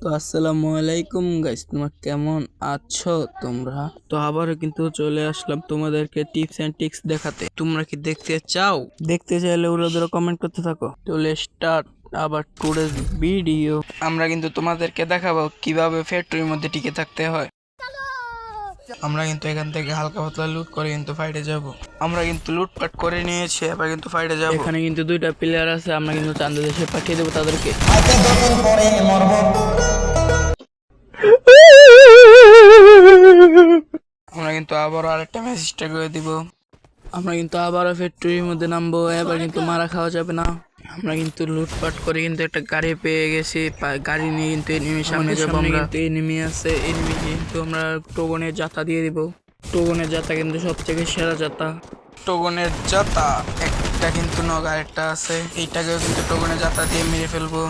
তো আসসালামু আলাইকুম গাইস, তোমরা কেমন আছো? তোমরা তো আবারও কিন্তু চলে আসলাম তোমাদেরকে টিপস এন্ড ট্রিক্স দেখাতে। তোমরা কি দেখতে চাও? দেখতে চাইলে ওরা কমেন্ট করতে থাকো। তো লেটস স্টার্ট আবার টুডেজ ভিডিও। আমরা কিন্তু তোমাদেরকে দেখাবো কিভাবে ফ্যাক্টরির মধ্যে টিকে থাকতে হয়। আমরা কিন্তু এখান থেকে হালকা পাতলা লুট করে কিন্তু ফাইটে যাব। আমরা কিন্তু লুটপাট করে নিয়েছি, এবার কিন্তু ফাইটে যাব। এখানে কিন্তু দুইটা প্লেয়ার আছে, আমরা কিন্তু চান্দা দেশে পাঠিয়ে দেবো তাদেরকে। আমরা কিন্তু আবারও আরেকটা মেসেজটা করে দিব। আমরা কিন্তু আবারও ফ্যাক্টরির মধ্যে নামবো, এবার কিন্তু মারা খাওয়া যাবে না। আমরা কিন্তু লুটপাট করে কিন্তু একটা গাড়ি পেয়ে গেছি, গাড়ি নিয়ে কিন্তু এনিমির সামনে যাবো। আমরা কিন্তু এনিমি আছে, এনিমি কিন্তু আমরা টোগনের জাতা দিয়ে দিব। টোগনের জাতা কিন্তু সব থেকে সেরা জাতা। টোগনের জাতা একটা কিন্তু নগ, আরেকটা আছে, এইটাকেও কিন্তু টোগনের জাতা দিয়ে মেরে ফেলবো।